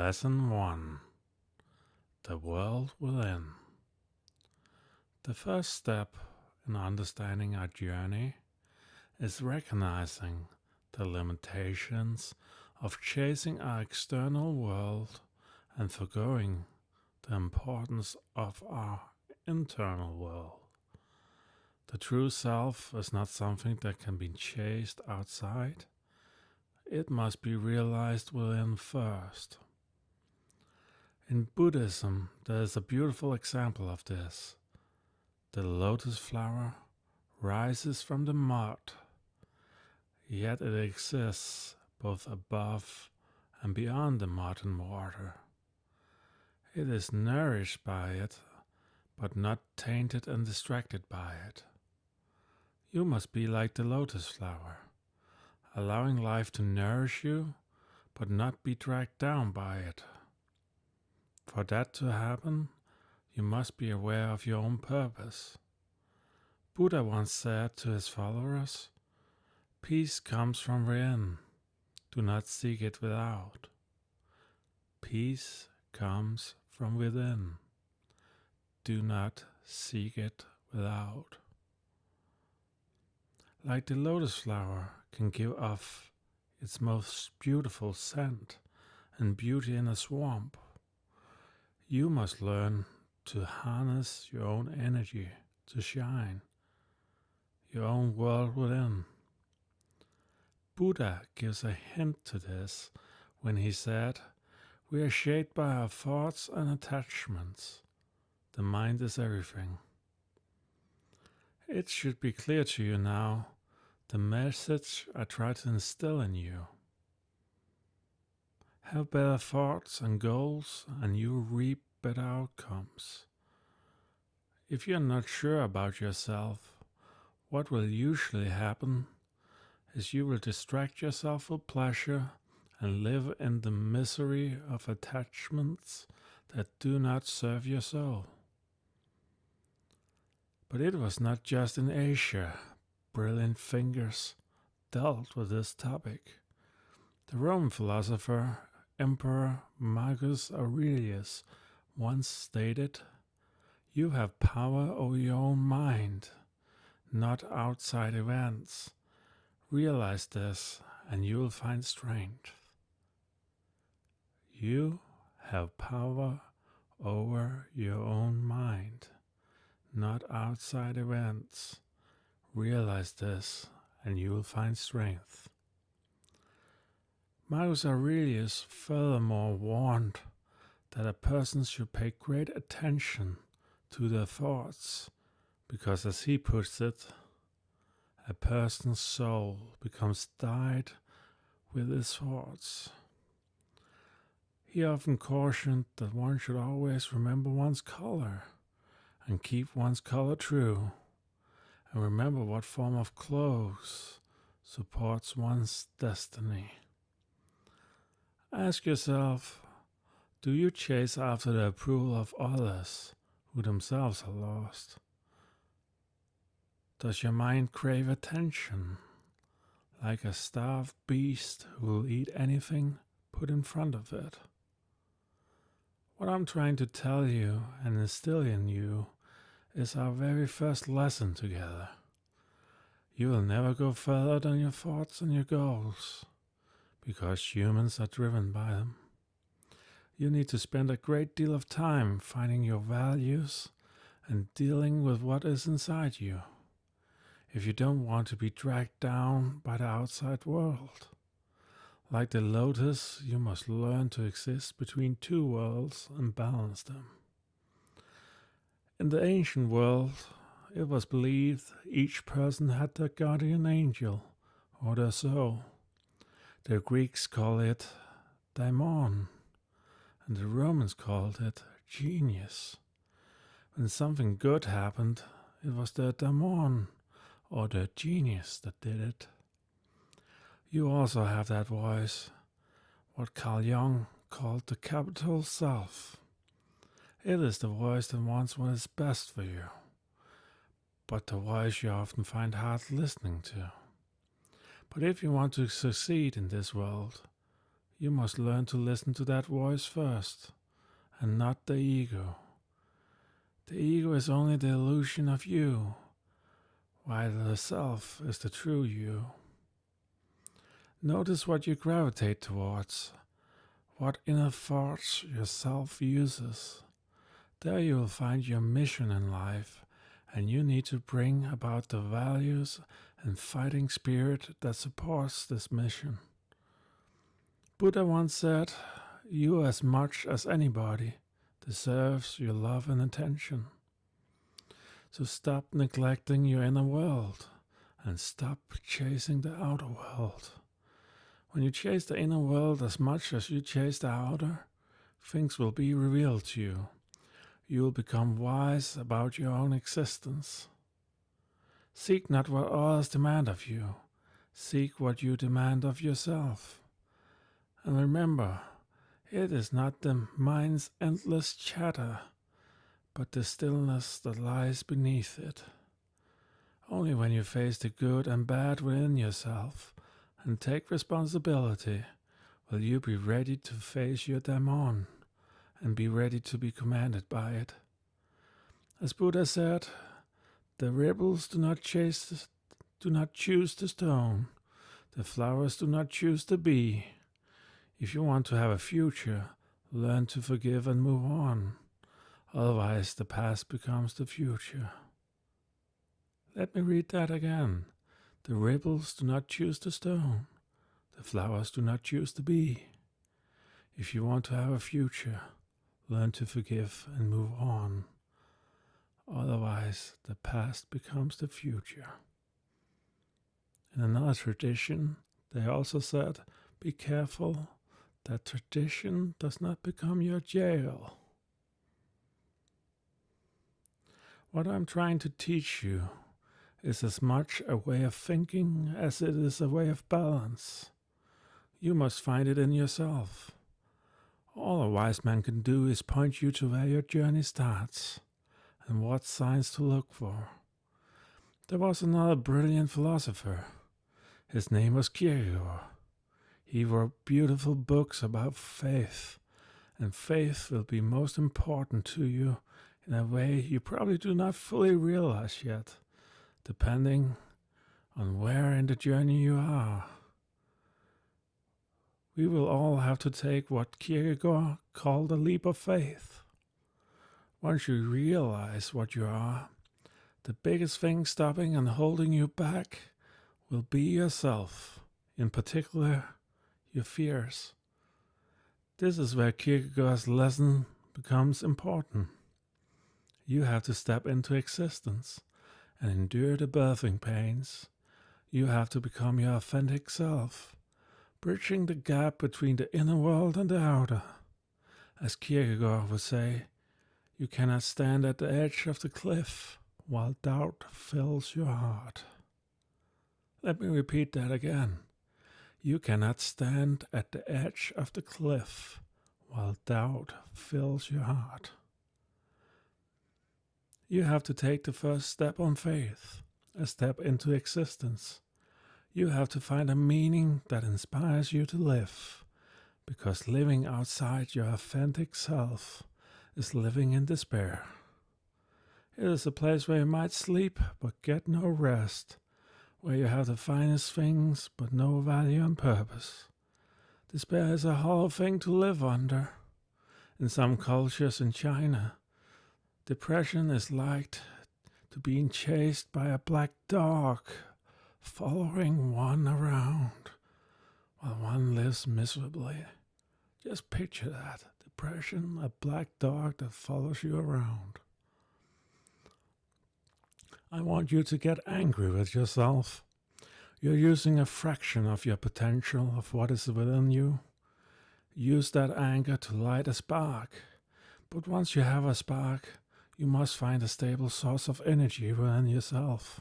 Lesson 1. The World Within. The first step in understanding our journey is recognizing the limitations of chasing our external world and forgoing the importance of our internal world. The true self is not something that can be chased outside. It must be realized within first. In Buddhism, there is a beautiful example of this. The lotus flower rises from the mud, yet it exists both above and beyond the mud and water. It is nourished by it, but not tainted and distracted by it. You must be like the lotus flower, allowing life to nourish you, but not be dragged down by it. For that to happen, you must be aware of your own purpose. Buddha once said to his followers, "Peace comes from within. Do not seek it without." Peace comes from within. Do not seek it without. Like the lotus flower can give off its most beautiful scent and beauty in a swamp, you must learn to harness your own energy to shine, your own world within. Buddha gives a hint to this when he said, "We are shaped by our thoughts and attachments. The mind is everything." It should be clear to you now the message I try to instill in you. Have better thoughts and goals, and you reap better outcomes. If you're not sure about yourself, what will usually happen is you will distract yourself with pleasure and live in the misery of attachments that do not serve your soul. But it was not just in Asia brilliant thinkers dealt with this topic. The Roman philosopher Emperor Marcus Aurelius once stated, "You have power over your own mind, not outside events. Realize this and you will find strength." You have power over your own mind, not outside events. Realize this and you will find strength. Marcus Aurelius furthermore warned that a person should pay great attention to their thoughts, because as he puts it, a person's soul becomes dyed with his thoughts. He often cautioned that one should always remember one's color and keep one's color true, and remember what form of clothes supports one's destiny. Ask yourself, do you chase after the approval of others who themselves are lost? Does your mind crave attention, like a starved beast who will eat anything put in front of it? What I'm trying to tell you and instill in you is our very first lesson together. You will never go further than your thoughts and your goals, because humans are driven by them. You need to spend a great deal of time finding your values and dealing with what is inside you, if you don't want to be dragged down by the outside world. Like the lotus, you must learn to exist between two worlds and balance them. In the ancient world, it was believed each person had their guardian angel or their soul. The Greeks call it daimon, and the Romans called it genius. When something good happened, it was the daimon or the genius that did it. You also have that voice, what Carl Jung called the capital self. It is the voice that wants what is best for you, but the voice you often find hard listening to. But if you want to succeed in this world, You must learn to listen to that voice first, and not the ego. The ego is only the illusion of you, while the self is the true you. Notice what you gravitate towards, what inner thoughts your self uses. There you will find your mission in life, and you need to bring about the values and fighting spirit that supports this mission. Buddha once said, "You as much as anybody deserves your love and attention." So stop neglecting your inner world and stop chasing the outer world. When you chase the inner world as much as you chase the outer, things will be revealed to you. You will become wise about your own existence. Seek not what others demand of you. Seek what you demand of yourself. And remember, it is not the mind's endless chatter, but the stillness that lies beneath it. Only when you face the good and bad within yourself and take responsibility will you be ready to face your demon and be ready to be commanded by it. As Buddha said, the rebels do not choose the stone, the flowers do not choose the bee. If you want to have a future, learn to forgive and move on. Otherwise, the past becomes the future. Let me read that again. The rebels do not choose the stone, the flowers do not choose the bee. If you want to have a future, learn to forgive and move on. Otherwise, the past becomes the future. In another tradition, they also said, be careful that tradition does not become your jail. What I'm trying to teach you is as much a way of thinking as it is a way of balance. You must find it in yourself. All a wise man can do is point you to where your journey starts and what signs to look for. There was another brilliant philosopher. His name was Kierkegaard. He wrote beautiful books about faith, and faith will be most important to you in a way you probably do not fully realize yet, depending on where in the journey you are. We will all have to take what Kierkegaard called a leap of faith. Once you realize what you are, the biggest thing stopping and holding you back will be yourself, in particular, your fears. This is where Kierkegaard's lesson becomes important. You have to step into existence and endure the birthing pains. You have to become your authentic self, bridging the gap between the inner world and the outer. As Kierkegaard would say, you cannot stand at the edge of the cliff while doubt fills your heart. Let me repeat that again. You cannot stand at the edge of the cliff while doubt fills your heart. You have to take the first step on faith, a step into existence. You have to find a meaning that inspires you to live, because living outside your authentic self is living in despair. It is a place where you might sleep but get no rest, where you have the finest things but no value and purpose. Despair is a hollow thing to live under. In some cultures in China, depression is likened to being chased by a black dog, following one around while one lives miserably. Just picture that. Depression, a black dog that follows you around. I want you to get angry with yourself. You're using a fraction of your potential of what is within you. Use that anger to light a spark. But once you have a spark, you must find a stable source of energy within yourself.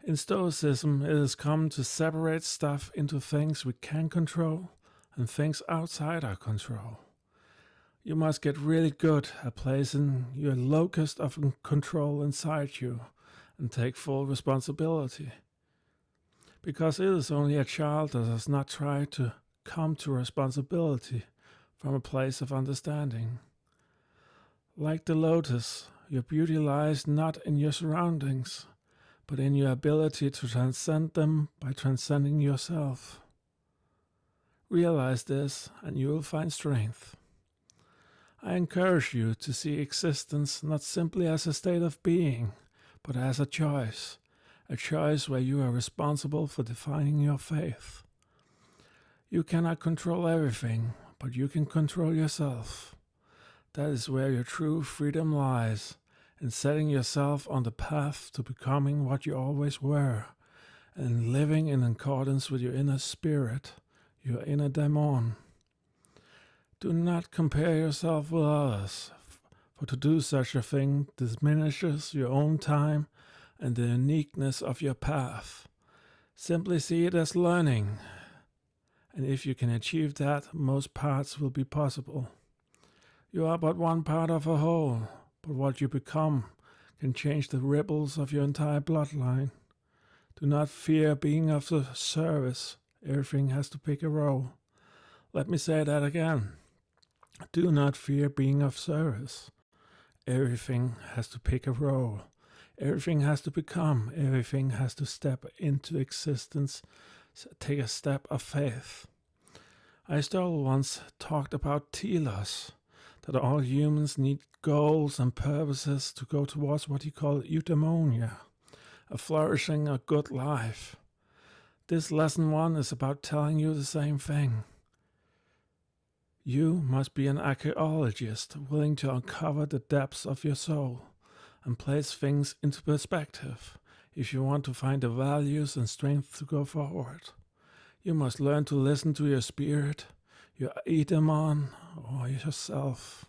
In Stoicism, it is common to separate stuff into things we can control and things outside our control. You must get really good at placing your locus of control inside you and take full responsibility. Because it is only a child that does not try to come to responsibility from a place of understanding. Like the lotus, your beauty lies not in your surroundings, but in your ability to transcend them by transcending yourself. Realize this, and you will find strength. I encourage you to see existence not simply as a state of being, but as a choice where you are responsible for defining your faith. You cannot control everything, but you can control yourself. That is where your true freedom lies, in setting yourself on the path to becoming what you always were, and living in accordance with your inner spirit, your inner daemon. Do not compare yourself with others, for to do such a thing diminishes your own time and the uniqueness of your path. Simply see it as learning, and if you can achieve that, most parts will be possible. You are but one part of a whole, but what you become can change the ripples of your entire bloodline. Do not fear being of the service. Everything has to pick a role. Let me say that again. Do not fear being of service. Everything has to pick a role. Everything has to become. Everything has to step into existence. Take a step of faith. Aristotle once talked about telos, that all humans need goals and purposes to go towards what he called eudaimonia, a flourishing, a good life. This lesson 1 is about telling you the same thing. You must be an archaeologist, willing to uncover the depths of your soul and place things into perspective if you want to find the values and strength to go forward. You must learn to listen to your spirit, your daemon, or yourself.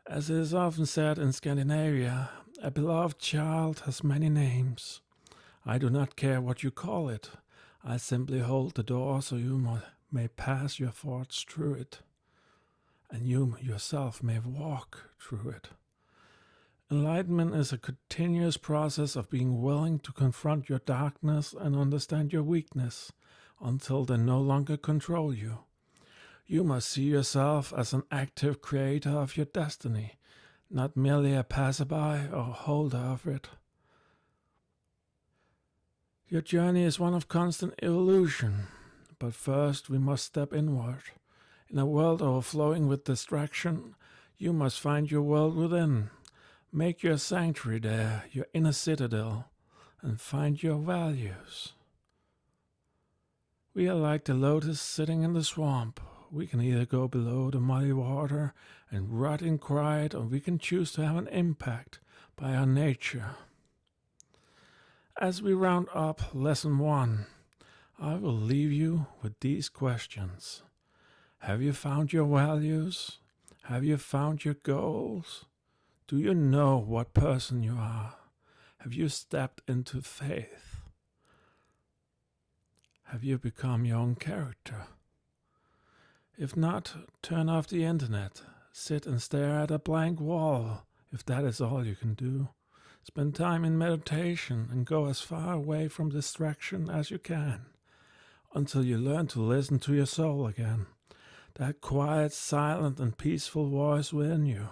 As it is often said in Scandinavia, a beloved child has many names. I do not care what you call it. I simply hold the door so you may pass your thoughts through it, and you yourself may walk through it. Enlightenment is a continuous process of being willing to confront your darkness and understand your weakness until they no longer control you. You must see yourself as an active creator of your destiny, not merely a passerby or holder of it. Your journey is one of constant evolution, but first we must step inward. In a world overflowing with distraction, you must find your world within. Make your sanctuary there, your inner citadel, and find your values. We are like the lotus sitting in the swamp. We can either go below the muddy water and rot in quiet, or we can choose to have an impact by our nature. As we round up lesson 1, I will leave you with these questions. Have you found your values? Have you found your goals? Do you know what person you are? Have you stepped into faith? Have you become your own character? If not, turn off the internet. Sit and stare at a blank wall, if that is all you can do. Spend time in meditation and go as far away from distraction as you can, until you learn to listen to your soul again, that quiet, silent, and peaceful voice within you.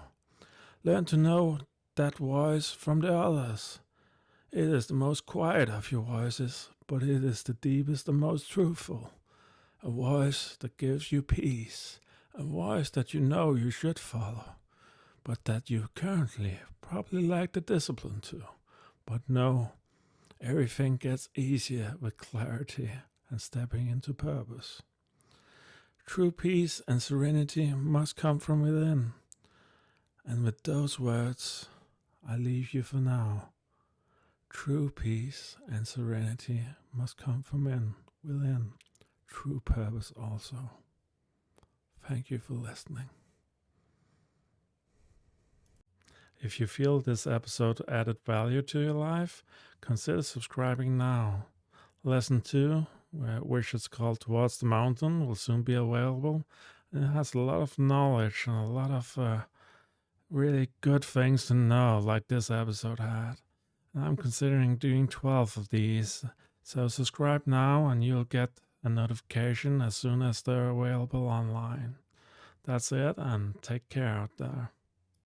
Learn to know that voice from the others. It is the most quiet of your voices, but it is the deepest and most truthful. A voice that gives you peace, a voice that you know you should follow, but that you currently probably lack the discipline to. But no, everything gets easier with clarity and stepping into purpose. True peace and serenity must come from within. And with those words, I leave you for now. True peace and serenity must come from within. True purpose also. Thank you for listening. If you feel this episode added value to your life, consider subscribing now. Lesson 2, which is called Towards the Mountain, will soon be available. It has a lot of knowledge and a lot of really good things to know, like this episode had. And I'm considering doing 12 of these. So subscribe now and you'll get a notification as soon as they're available online. That's it, and take care out there.